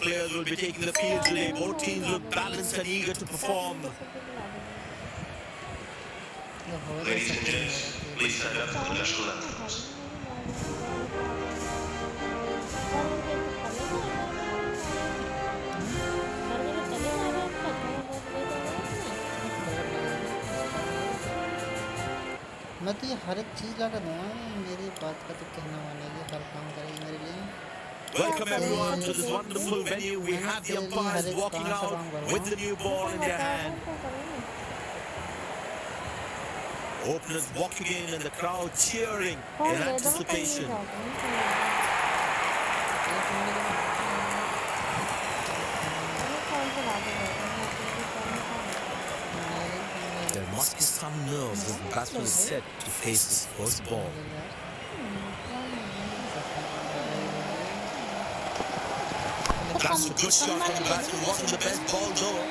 players will be taking the field today. Both teams look balanced and eager to perform. Ladies and gents, please stand up for the national anthems. मैं तो ये हर एक चीज़ लगा दूंगा, मेरी बात का तो कहना मानेगी, हर काम करेगी मेरे लिए। Welcome everyone to this wonderful venue. We have the umpires walking out with the new ball in their hand. Openers walking in and the crowd cheering in anticipation. There must be some nerves as the batsman is set to face his first ball. That's a good shot from the batsman. Wasn't the best ball though.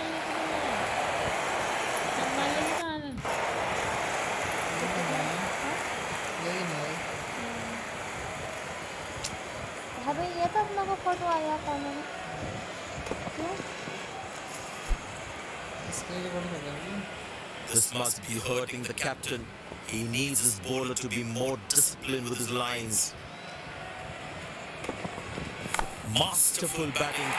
अबे ये तो अपना को photo आया कौन है? क्यों? इसके लिए कौन कर रहा है? This must be hurting the captain. He needs his bowler to be more disciplined with his lines. Masterful batting.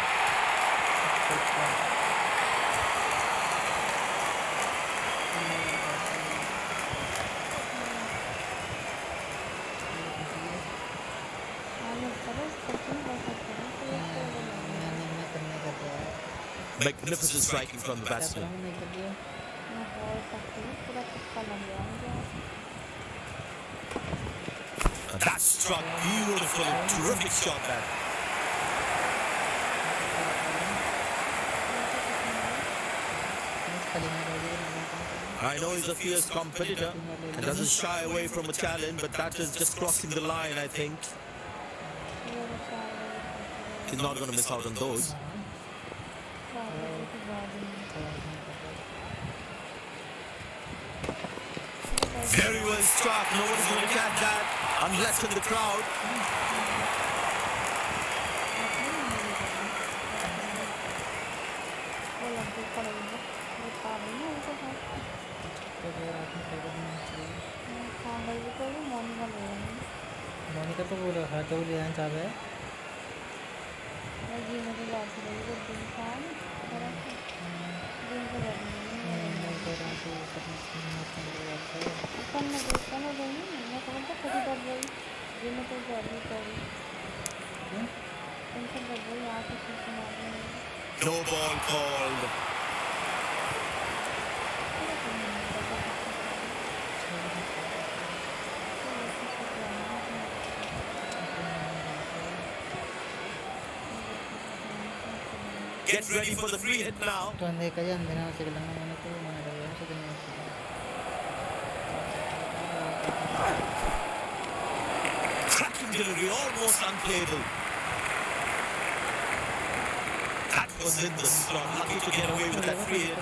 Magnificent striking from the batsman. That struck beautiful, terrific shot that. I know he's a fierce competitor and doesn't shy away from a challenge, but that is just crossing the line, I think. He's not going to miss out on those. Very well struck. Nobody's going to catch that unless in the crowd. Monika तो बोला हाँ तो ले आना चाहे No ball called. Get ready for the free hit now. तो अंधे का अंधे ना उसे लगा मैंने तो मैंने लगा उसे नहीं Cracking delivery, almost unplayable. That was in the slot. Lucky to get away with that free hit.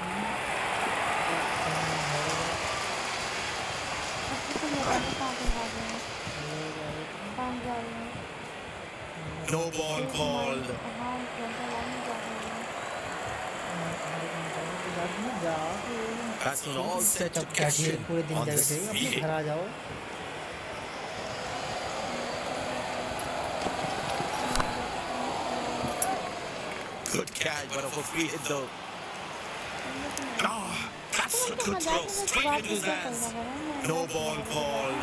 No ball called. Batsman all set to catch it on this free hit. घर आ जाओ Good catch, but of a free hit though. Ah, that's a good throw. Straight into his hands. No ball called.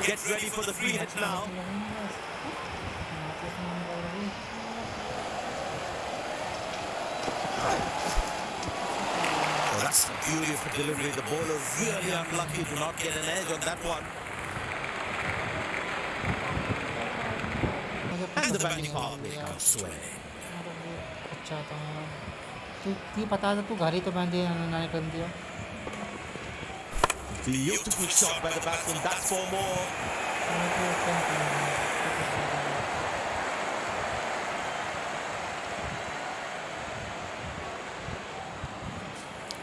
Get ready for the free hit now. Oh, that's the beauty of the delivery. The bowler really unlucky to not get an edge on that one. And the batting halfway comes swaying. अच्छा था तू ये पता था तू घर ही तो बांध दिया नाने कर दिया Beautiful shot by the batsman. That's for more.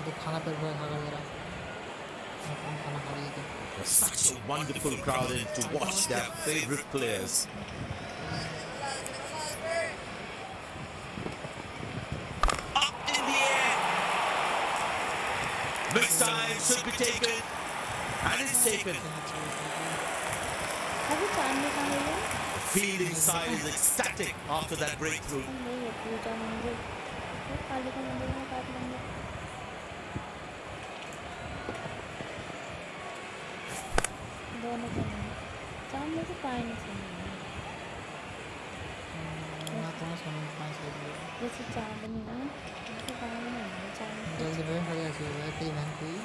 तो खाना पे हुआ खाना जरा खाना करेगी There's such a wonderful crowd in to watch their favorite players. Up in the air. Missile should be taken. And it's taken. अभी चांदनी का है ये The fielding side is ecstatic after that breakthrough. नहीं है पूजा मंदिर वो काली का मंदिर में काट लेंगे दोनों का नहीं चांदनी को पाए नहीं चाहिए ना तो समझ पाए से जैसे चांदनी ना जैसे पाए नहीं चांदनी जल्दी बैठ खड़े ऐसे हो गए तेरी बहन कोई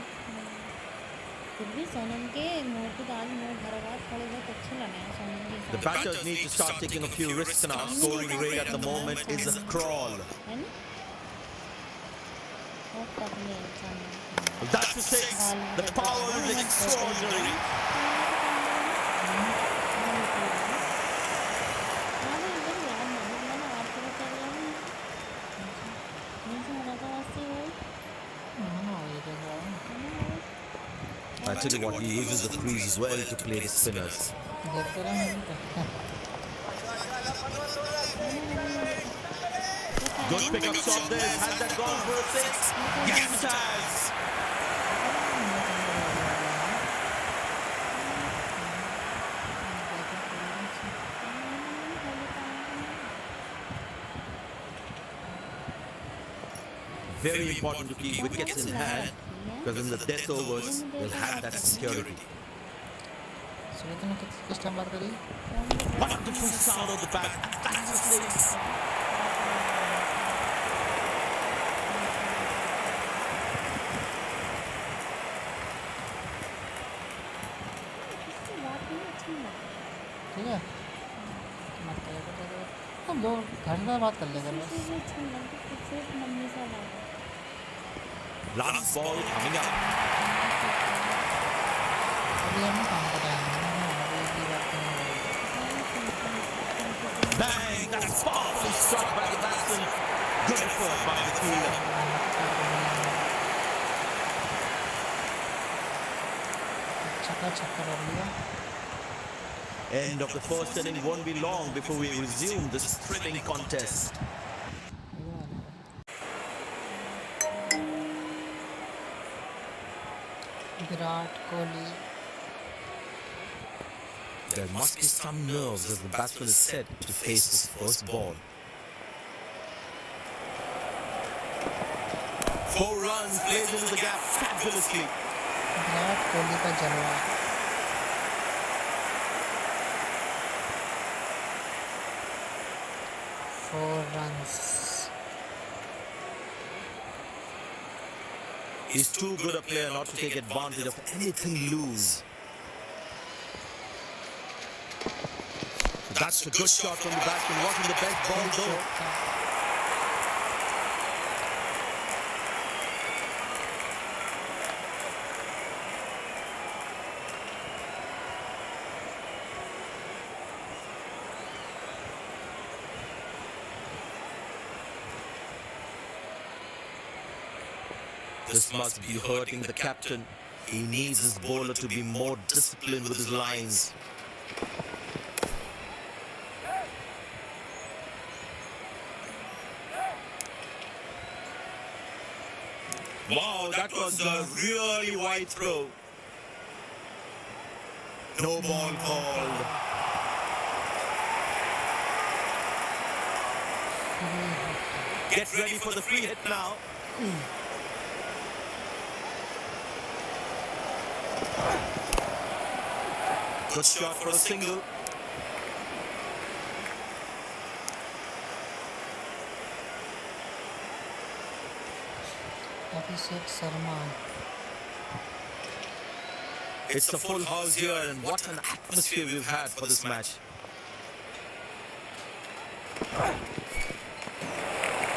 फिर भी सोनम के मोटी दाल में घर बात थोड़े बहुत अच्छे लगे हैं सोनम के The हिसाब batters need to start taking a few risks now. Scoring rate at the moment is a crawl. है ना बहुत पतली है चांदनी That's the six. The power is extraordinary. I tell you what, he uses the crease as well to play the spinners. देखते रहे Good pick up shot there. Has that gone for a six? Yes, it has. Very important to keep wickets in hand because in the death overs, they'll have that security. सुबह तुमने किस time बात करी Wonderful sound of the bat. That's a six. ठीक है मत करेगा हम दो घंटा बात कर लेगा बस Last ball coming up. अभी हम काम कर रहे हैं अभी की बात करने वाले Bang! That's powerfully struck by the batsman. Good effort by the fielder. छक्का छक्का कर लिया End of the first inning won't be long before we resume this thrilling contest. Virat Kohli There must be some nerves as the batsman is set to face his first ball. 4 runs, plays into the gap fabulously. Virat Kohli का जलवा 4 runs He's too good a player not to take advantage of anything loose. That's a good shot from the batsman. Wasn't the best ball though. This must be hurting the captain. He needs his bowler to be more disciplined with his lines. Wow, that was a really wide throw. No ball called. Get ready for the free hit now. Good shot for a single. Abhishek Sharma It's a full house here, and what an atmosphere we've had for this match.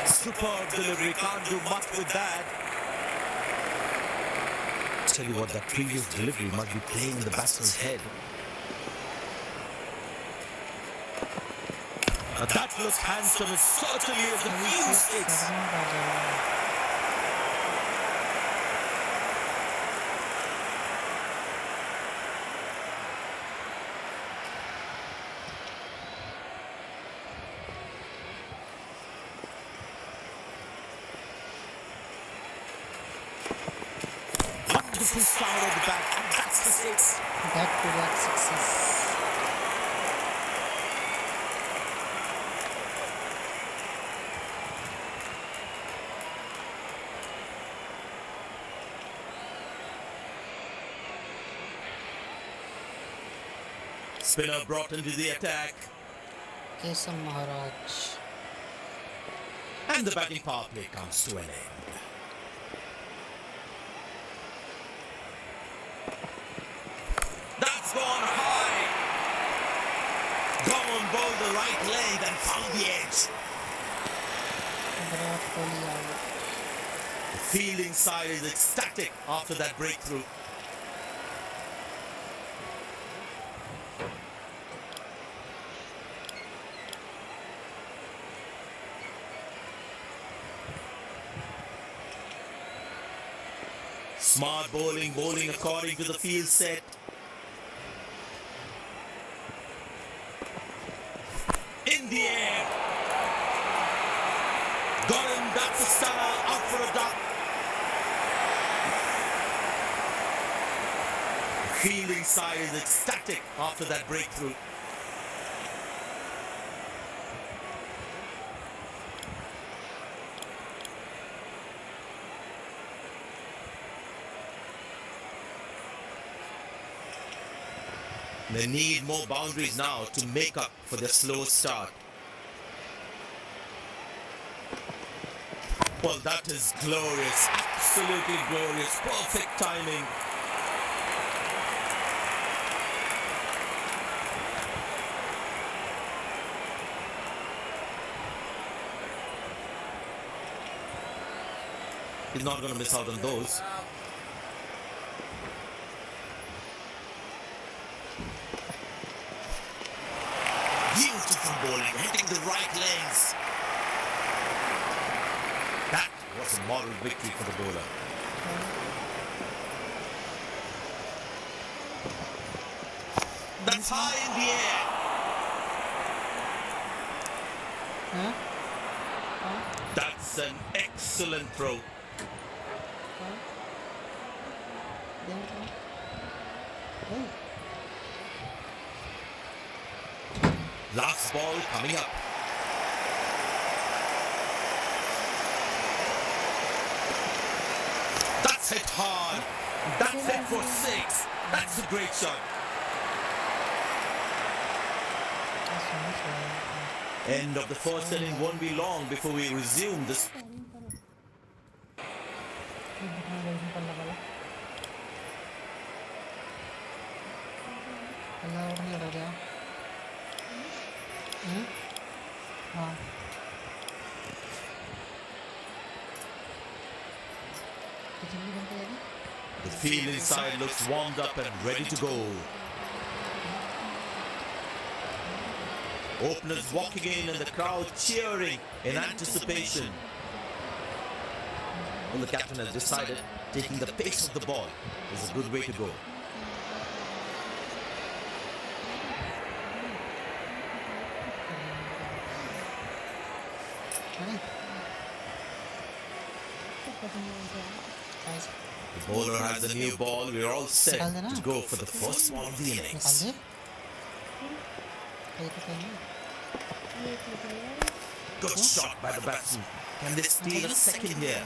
Superb delivery, can't do much with that. Tell you what, that previous delivery must be playing in the batsman's head. Now that looks handsome, it certainly is a few six. Sharma का जलवा beautiful sound of the bat. And that's the six. back-to-back sixes. Spinner brought into the attack. Kesam Maharaj. And the batting power play comes to an end. That's gone high. Gone bowled the right leg and found the edge. Virat Kohli out. The fielding side is ecstatic after that breakthrough. Smart bowling, bowling according to the field set. In the air. Got him, that's a stunner, out for a duck. The fielding side is ecstatic after that breakthrough. They need more boundaries now to make up for their slow start. Well, that is glorious, absolutely glorious, perfect timing. He's not going to miss out on those. Beautiful bowling, hitting the right legs. That was a moral victory for the bowler. That's high in the air. Huh? That's an excellent throw. Oh. Last ball coming up. That's hit hard. That's it for six. That's a great shot. End of the first inning won't be long before we resume this. पहला over नहीं हो गया हाँ The field inside looks warmed up and ready to go. Openers walking in and the crowd cheering in anticipation. Well, the captain has decided taking the pace of the ball is a good way to go. The bowler has a new ball. We're all set to go for the first ball of the innings. Good shot by the batsman. Can they steal a second here?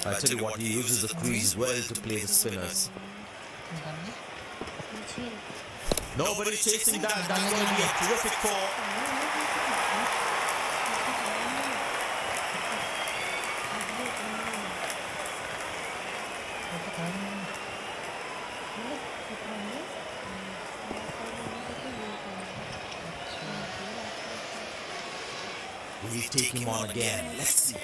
I tell you what, he uses the crease well to play the spinners. Nobody's chasing that. That's going to be a terrific four. Will he take him on again? Let's see.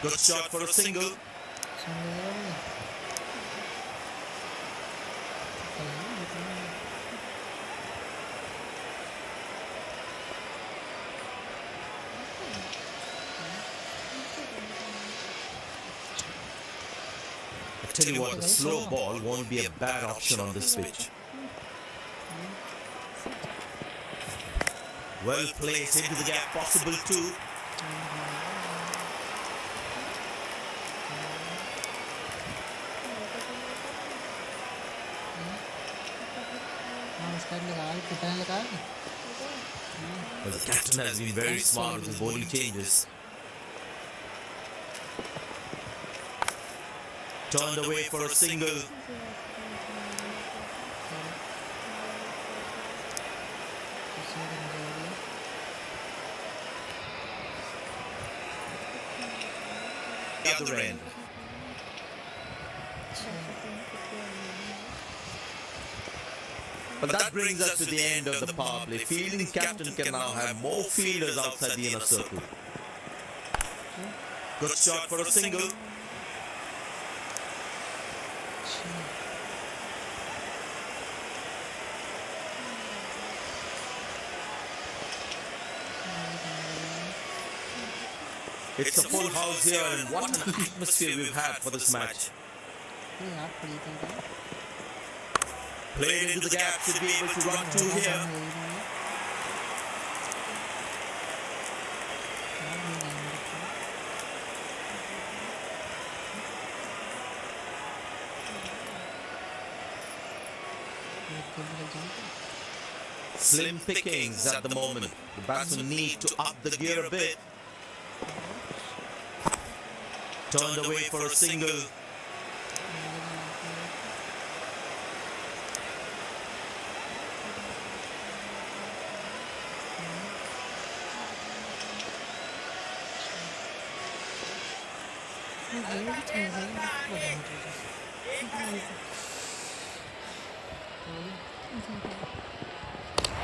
Good shot for a single. सुन लिया भाई I tell you what, the slow ball won't be a bad option on this pitch. Well placed into the gap, possible too. हाँ उसका निकाल कितना निकाल Well, the captain has been very smart with his bowling changes. Turned away for a single. The other end. But that brings us to the end of the power play. Fielding captain can now have more fielders outside the inner circle. Good shot for a single. It's a full house here, and what an atmosphere we've had for this match. Played into the gap, should be able to run two here. Slim pickings at the moment. The batsmen need to up the gear a bit. Turned away for a single.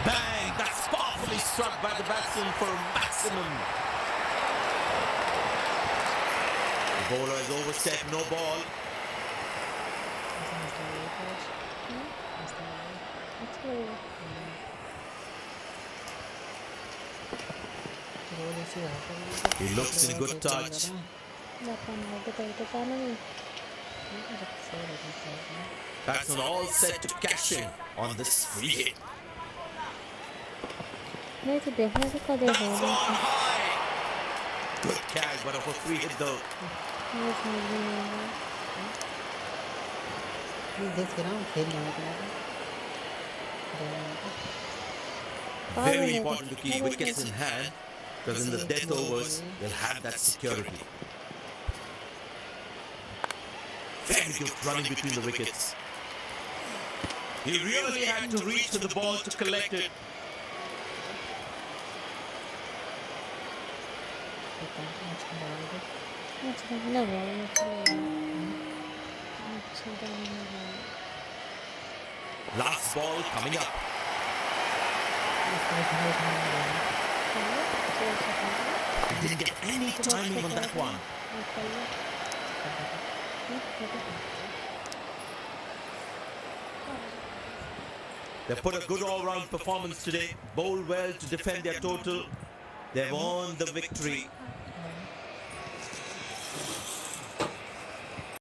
Bang! That's powerfully struck by the batsman for a maximum. The bowler has overstepped, no ball. He looks in good touch. Batsman all set to cash in on this free hit. नहीं तो देखने से कदे That's हो on high. Good catch, but of a free hit though. नहीं समझ में नहीं आ रहा ये देख रहा हूँ खेल रहा हूँ Very important to keep wickets in hand, because in the death overs, they'll have that security. Very good running between the wickets. He really had to reach to the ball to collect it. अच्छा लगा अच्छा लगा Last ball coming up. He didn't get any timing on that one. They put a good all-round performance today. Bowled well to defend their total. They've won the victory.